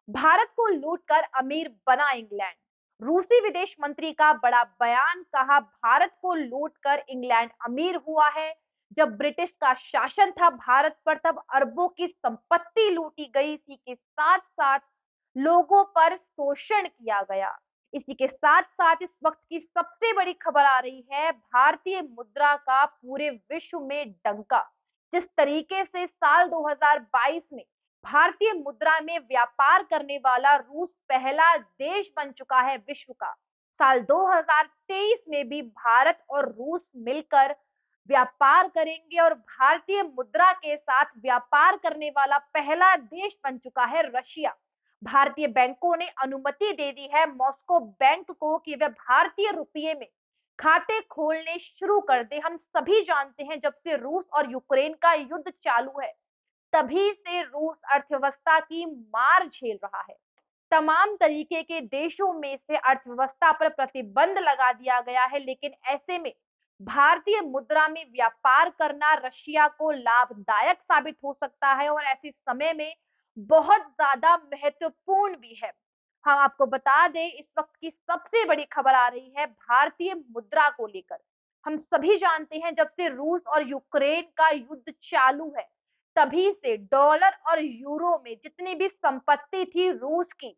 भारत को लूटकर अमीर बना इंग्लैंड। रूसी विदेश मंत्री का बड़ा बयान, कहा भारत को लूटकर इंग्लैंड अमीर हुआ है। जब ब्रिटिश का शासन था भारत पर तब अरबों की संपत्ति लूटी गई। इसी के साथ साथ लोगों पर शोषण किया गया। इसी के साथ साथ इस वक्त की सबसे बड़ी खबर आ रही है, भारतीय मुद्रा का पूरे विश्व में डंका। जिस तरीके से साल 2022 में भारतीय मुद्रा में व्यापार करने वाला रूस पहला देश बन चुका है विश्व का, साल 2023 में भी भारत और रूस मिलकर व्यापार करेंगे और भारतीय मुद्रा के साथ व्यापार करने वाला पहला देश बन चुका है रशिया। भारतीय बैंकों ने अनुमति दे दी है मॉस्को बैंक को कि वह भारतीय रुपये में खाते खोलने शुरू कर दे। हम सभी जानते हैं जब से रूस और यूक्रेन का युद्ध चालू है तभी से रूस अर्थव्यवस्था की मार झेल रहा है। तमाम तरीके के देशों में से अर्थव्यवस्था पर प्रतिबंध लगा दिया गया है, लेकिन ऐसे में भारतीय मुद्रा में व्यापार करना रशिया को लाभदायक साबित हो सकता है और ऐसे समय में बहुत ज्यादा महत्वपूर्ण भी है। हम आपको बता दें, इस वक्त की सबसे बड़ी खबर आ रही है भारतीय मुद्रा को लेकर। हम सभी जानते हैं जब से रूस और यूक्रेन का युद्ध चालू है तभी से डॉलर और यूरो में जितनी भी संपत्ति थी रूस की,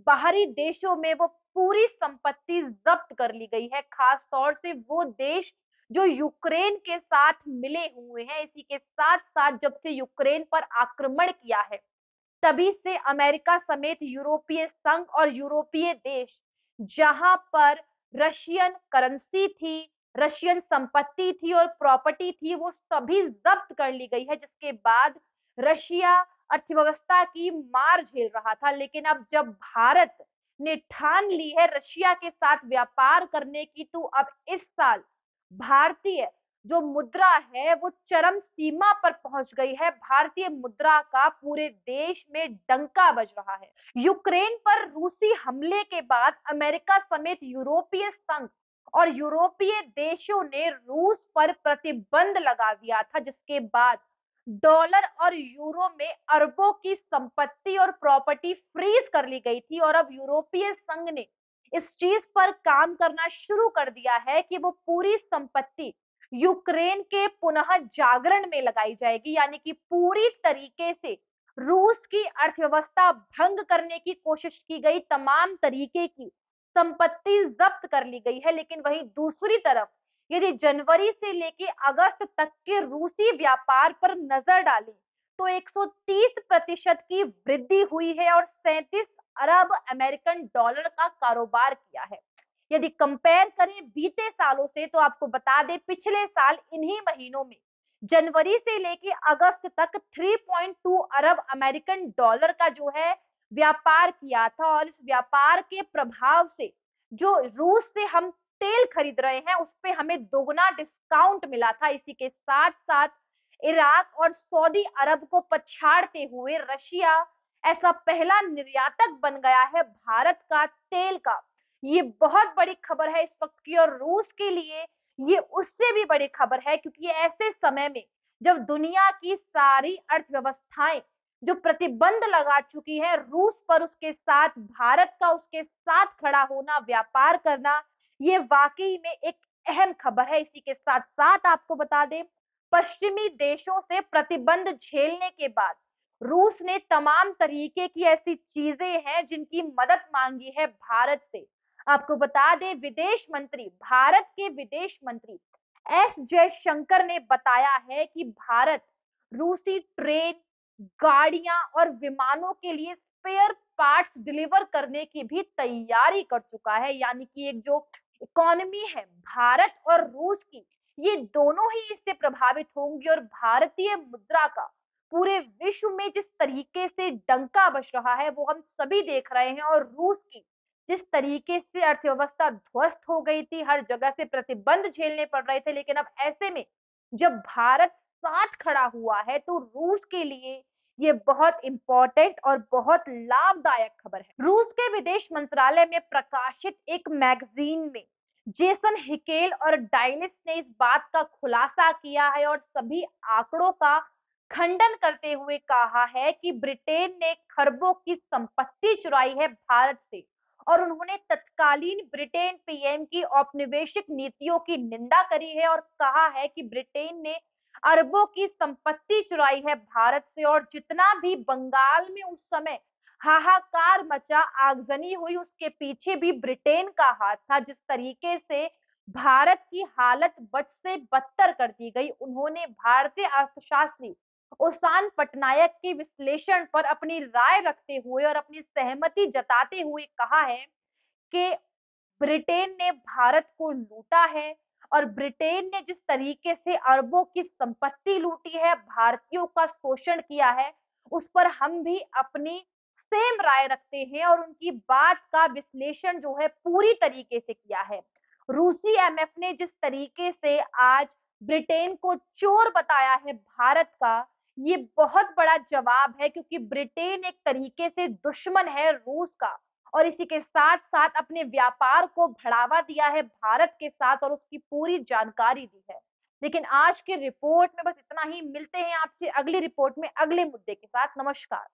बाहरी देशों में वो पूरी संपत्ति जब्त कर ली गई है। खास तौर से वो देश जो यूक्रेन के साथ मिले हुए हैं। इसी के साथ साथ जब से यूक्रेन पर आक्रमण किया है तभी से अमेरिका समेत यूरोपीय संघ और यूरोपीय देश, जहां पर रशियन करेंसी थी, रशियन संपत्ति थी और प्रॉपर्टी थी, वो सभी जब्त कर ली गई है। जिसके बाद रशिया अर्थव्यवस्था की मार झेल रहा था, लेकिन अब जब भारत ने ठान ली है रशिया के साथ व्यापार करने की, तो अब इस साल भारतीय जो मुद्रा है वो चरम सीमा पर पहुंच गई है। भारतीय मुद्रा का पूरे देश में डंका बज रहा है। यूक्रेन पर रूसी हमले के बाद अमेरिका समेत यूरोपीय संघ और यूरोपीय देशों ने रूस पर प्रतिबंध लगा दिया था, जिसके बाद डॉलर और यूरो में अरबों की संपत्ति और प्रॉपर्टी फ्रीज कर ली गई थी। और अब यूरोपीय संघ ने इस चीज पर काम करना शुरू कर दिया है कि वो पूरी संपत्ति यूक्रेन के पुनः जागरण में लगाई जाएगी, यानी कि पूरी तरीके से रूस की अर्थव्यवस्था भंग करने की कोशिश की गई, तमाम तरीके की संपत्ति जब्त कर ली गई है। लेकिन वहीं दूसरी तरफ यदि जनवरी से लेकर अगस्त तक के रूसी व्यापार पर नजर डालें तो 130% की वृद्धि हुई है और 37 अरब अमेरिकन डॉलर का कारोबार किया है। यदि कंपेयर करें बीते सालों से तो आपको बता दें पिछले साल इन्हीं महीनों में जनवरी से लेकर अगस्त तक 3.2 अरब अमेरिकन डॉलर का जो है व्यापार किया था। और इस व्यापार के प्रभाव से जो रूस से हम तेल खरीद रहे हैं उस पे हमें दोगुना डिस्काउंट मिला था। इसी के साथ साथ इराक और सऊदी अरब को पछाड़ते हुए रशिया ऐसा पहला निर्यातक बन गया है भारत का तेल का। ये बहुत बड़ी खबर है इस वक्त की, और रूस के लिए ये उससे भी बड़ी खबर है क्योंकि ऐसे समय में जब दुनिया की सारी अर्थव्यवस्थाएं जो प्रतिबंध लगा चुकी है रूस पर, उसके साथ भारत का उसके साथ खड़ा होना, व्यापार करना, ये वाकई में एक अहम खबर है। इसी के साथ साथ आपको बता दें, पश्चिमी देशों से प्रतिबंध झेलने के बाद रूस ने तमाम तरीके की ऐसी चीजें हैं जिनकी मदद मांगी है भारत से। आपको बता दें, विदेश मंत्री, भारत के विदेश मंत्री एस जयशंकर ने बताया है कि भारत रूसी ट्रेन, गाड़ियां और विमानों के लिए स्पेयर पार्ट्स डिलीवर करने की भी तैयारी कर चुका है। यानी कि एक जो इकोनॉमी है भारत और रूस की, ये दोनों ही इससे प्रभावित होंगी। और भारतीय मुद्रा का पूरे विश्व में जिस तरीके से डंका बज रहा है वो हम सभी देख रहे हैं। और रूस की जिस तरीके से अर्थव्यवस्था ध्वस्त हो गई थी, हर जगह से प्रतिबंध झेलने पड़ रहे थे, लेकिन अब ऐसे में जब भारत साथ खड़ा हुआ है तो रूस के लिए ये बहुत इंपॉर्टेंट और बहुत लाभदायक खबर है। रूस के विदेश मंत्रालय में प्रकाशित एक मैगजीन में जेसन हिकेल और डाइलिस ने इस बात का खुलासा किया है और सभी आंकड़ों का खंडन करते हुए कहा है कि ब्रिटेन ने खरबों की संपत्ति चुराई है भारत से, और उन्होंने तत्कालीन ब्रिटेन पीएम की औपनिवेशिक नीतियों की निंदा करी है और कहा है कि ब्रिटेन ने अरबों की संपत्ति चुराई है भारत से, और जितना भी बंगाल में उस समय हाहाकार मचा, आगजनी हुई, उसके पीछे भी ब्रिटेन का हाथ था। जिस तरीके से भारत की हालत बद से बदतर कर दी गई, उन्होंने भारतीय अर्थशास्त्री ओसान पटनायक के विश्लेषण पर अपनी राय रखते हुए और अपनी सहमति जताते हुए कहा है कि ब्रिटेन ने भारत को लूटा है, और ब्रिटेन ने जिस तरीके से अरबों की संपत्ति लूटी है, भारतीयों का शोषण किया है, उस पर हम भी अपनी सेम राय रखते हैं और उनकी बात का विश्लेषण जो है पूरी तरीके से किया है। रूसी एमएफ ने जिस तरीके से आज ब्रिटेन को चोर बताया है भारत का, ये बहुत बड़ा जवाब है, क्योंकि ब्रिटेन एक तरीके से दुश्मन है रूस का, और इसी के साथ साथ अपने व्यापार को बढ़ावा दिया है भारत के साथ और उसकी पूरी जानकारी दी है। लेकिन आज के रिपोर्ट में बस इतना ही। मिलते हैं आपसे अगली रिपोर्ट में अगले मुद्दे के साथ। नमस्कार।